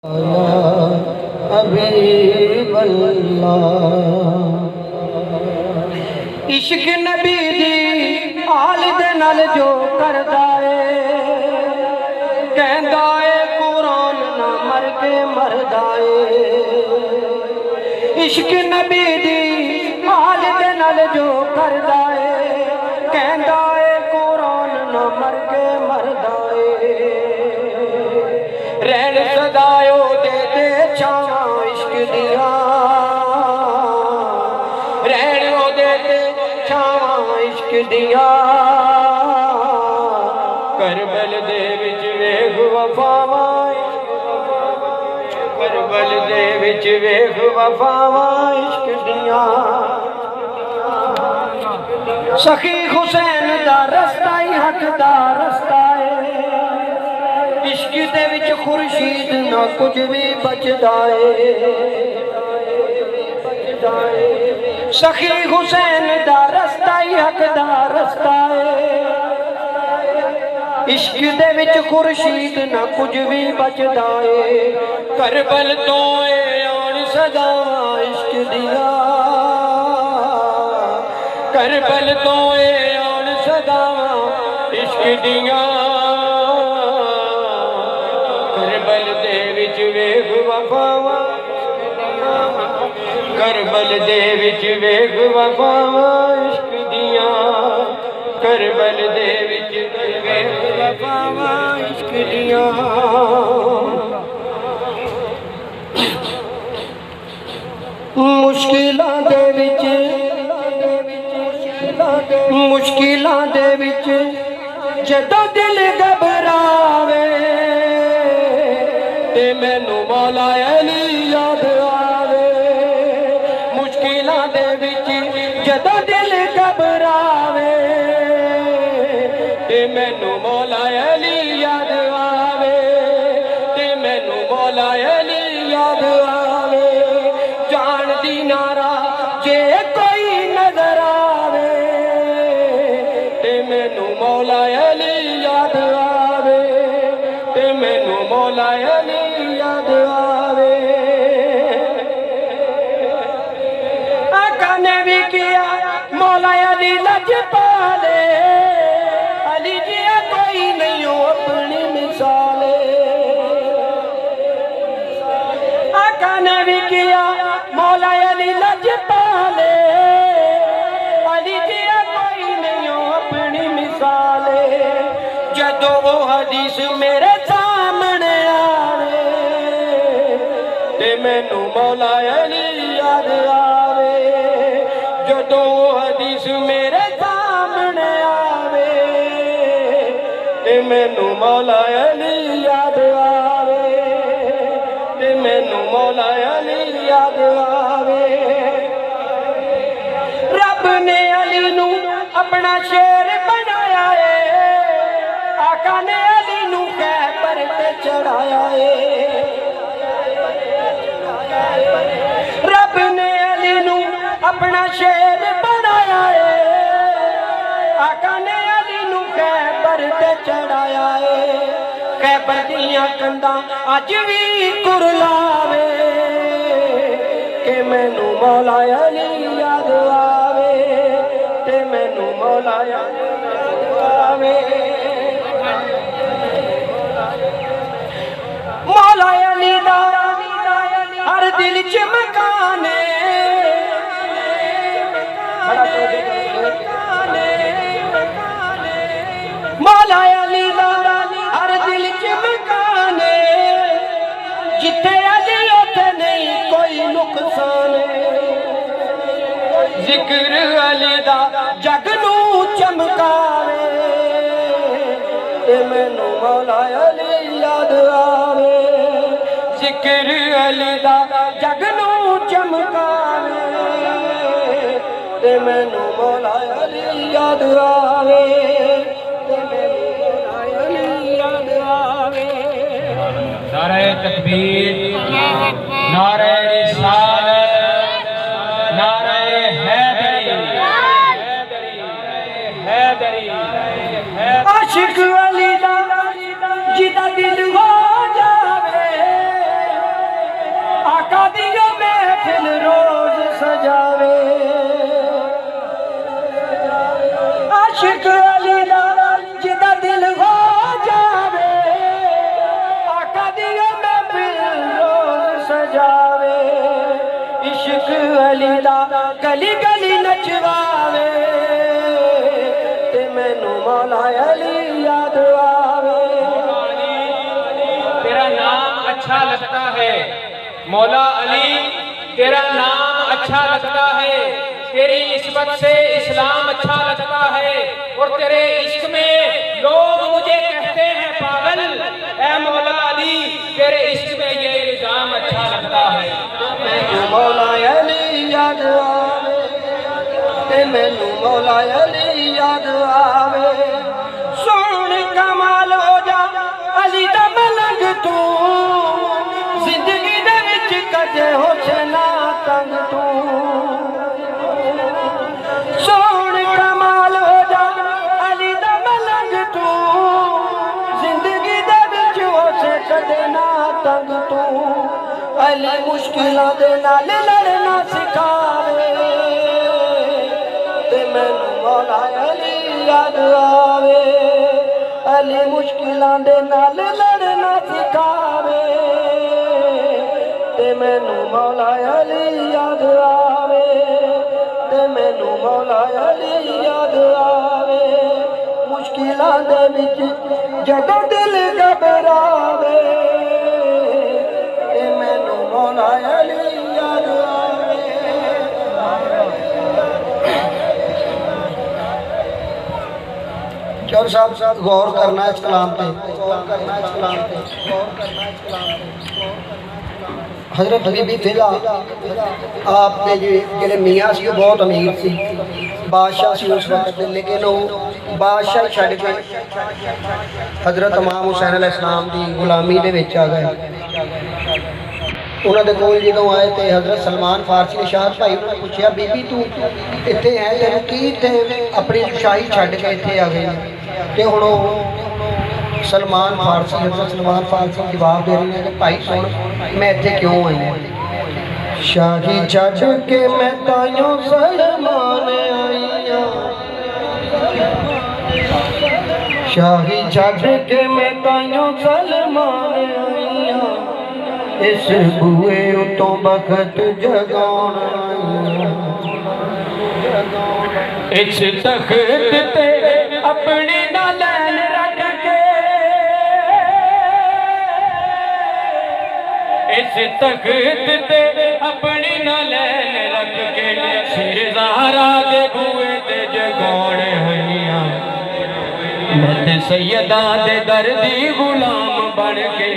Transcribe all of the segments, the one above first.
हबीब इश्क नबी दी आल दे नाल जो करदा है कहंदा है कुरान ना मर के मरदा है। इश्क नबी दी आल दे नाल जो करदा है कहंदा है कुरान ना मर के मरदा है। रहन सदायो दे दे छावां इश्क दिया रहन दे दे छावां इश्क दिया। करबल दे विच वेख वफावां करबल दे विच वेख वफावां इश्क दिया। सखी हुसैन दा रस्ता ही हक दा रस्ता है। इश्क दे विच खुर्शीद ना कुछ भी बचदा है। सखी हुसैन दा रस्ता ही हक दा रस्ता है। इश्क दे विच खुर्शीद ना कुछ भी बचदा है। करबल तो आन सदावां इश्क दिया करबल तो आन सदावां इश्क दिया। करबल दे विच वेख वफावां करबल दे विच वेख वफावां इश्क दिया। करबल दे विच वेख वफावां इश्क दिया। मुश्किलां दे विच जदों दिल घबरावे ते मैनू मौला अली याद आवे। मुश्किलां दे विच जदों दिल घबरावे ते मैनू मौला अली याद आवे ते मैनू मौला अली याद आवे। जान दी नारा जे कोई नजर आवे ते मैनू मौला अली याद आवे ते मैनू मौला अली याद आवे। आका ने भी किया मौला अली लजपाले अली जिया कोई नहीं हो अपनी मिसाले। आका ने भी किया मौला अली लजपाले अली जिया कोई नहीं हो अपनी मिसाले। जदों वो हदीस मेरे सामने आवे ते मैनू मौला अली याद आवे। जदों वो हदीस मेरे सामने आवे ते मैनू मौला अली याद आवे ते मैनू मौला अली याद आवे। रब ने अली नू अपना शेर बनाया है। आका ने अली नू खैबर ते चढ़ाया है। रब ने अली नू अपना शेर बनाया है। आका ने अली नू खैबर ते चढ़ाया है। खैबर दियां कंधां अज भी कुरलावे कि मैनू मौला अली याद आवे ते मैनू मौला अली याद आवे। मौला अली दा हर दिल च मकान है। मौला अली दा हर दिल च मकान है। जिथे अली उथे नहीं कोई नुकसान है। जिक्र अली दा जग नू चमकावे ते मैनू मौला अली याद आवे। जिक्र अली दा जग नू चमकावे ते मैनू मौला अली याद आवे ते मैनू मौला अली याद आवे। नारे तकबीर नारे रिसालत नारे हैदरी आशिक अली दा जिदा दिल हो जावे गली गली नचवावे ते मैनू मौला अली याद आवे। तेरा नाम अच्छा लगता है मौला अली, तेरा नाम अच्छा लगता है, तेरी इस्मत से इस्लाम अच्छा लगता है, और तेरे इश्क में लोग मुझे कहते हैं पागल। ऐ मौला अली तेरे इश्क में ये इल्जाम अच्छा लगता है। मैनू मौला अली याद आवे ते मैनू मौला अली याद आवे। सुन कमाल हो जा अली दा मलंग तू, जिंदगी दे विच कदे होछे ना तंग तू। सुन कमाल हो जा अली दा मलंग तू, जिंदगी दे विच होछे कदे ना तंग तू। अली मुश्किलां दे नाल लड़ना सिखावे ते मैनू मौला अली याद आवे। अली मुश्किलां दे नाल लड़ना सिखावे ते मैनू मौला अली याद आवे, ते मैनू मौला अली याद आवे। मुश्किलां दे विच जदों दिल घबरावे ते मैनू मौला अली याद आवे। चौर साहब गौर करना इस कलाम पे, हजरत बीबी फिजा आपने जो मियाँ सी बहुत अमीर सी, बादशाह सी उस वक्त, लेकिन वो बादशाह छड़ के हजरत इमाम हुसैन अलैहिस्सलाम की गुलामी दे विच आ गए। उन्होंने कोल जो आए तो हजरत सलमान फारसी ने शाह भाई उन्होंने पूछा बीबी तू इतने है तेन की इतने अपनी शाही छड़ के इतने आ गई। तो हुण सलमान फारसी हजरत सलमान फारसी जवाब दे रही है कि भाई सुन मैं इतने क्यों आई हूँ। शाही छड़ के मैं ताइयों सलमान आई हाँ, शाही छड़ के मैं ताइयों सलमान आई हाँ। इस बुए तो बखत जगाना, इस तख्त ते अपनी नालैन रख के, इस तख्त ते अपनी नालैन रख के, सिरज़ारा दे बुए ते जगाने हइयां। मैं ते सैयदा दे दर्दी गुलाम बन के,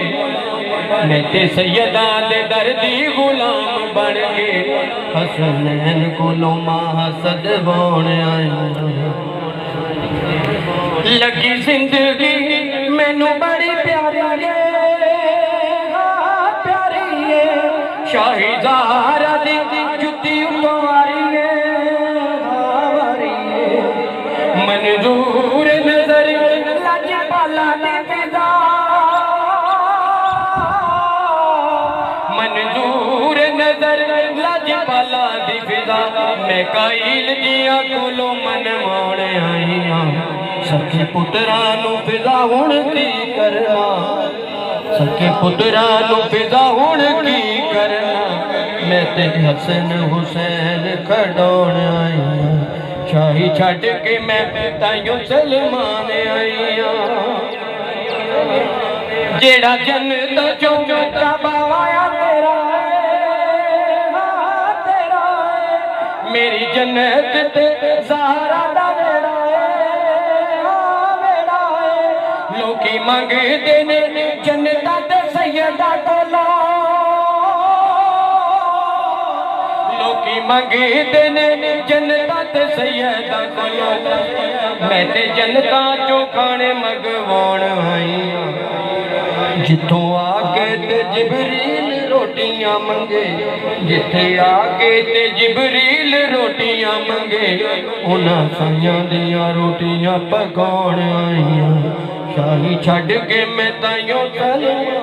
मैं ते सैयदा दे दर्दी गुलाम बन के, हसनैन कोलों माहसद बोण आया। लगी जिंदगी मैनू बड़ी प्यारी प्यारी शाही ज़हरा दी जुत्ती उतों आ रही है। मंजूर नजर लजपाला दी फिजा, मंजूर नजर लजपाला दी फिजा। मैं काइल दिया कोलों मन मोड़ आई हाँ। सखे पुत्रा नू फिजा हुण की करना, सखे पुत्रा नू फिजा हुण की करना। मैं ते हसन हुसैन खड़ोण आई हाँ। शाही छड़ के मैं ताइयों सलमान आई हाँ। जेड़ा जन्नत चों बावाया तेरा तेरा मेरी जन्नत ते ज़हरा दा वेड़ा है। लोकी मंगदे ने जन्नतां ते सैयदा कोलों, लोकी मंगदे ने जन्नतां ते सैयदा कोलों। मैं ते जन्नतां चों खाने मंगवाउण आई जिथों आके ते जिबरील रोटियां मंगे, जिथे आके ते जिबरील रोटियां मंगे। उन्हां साइयां दियां रोटियां पकाउण आईयां। शाही छड़ के मैं ताइयों सलमान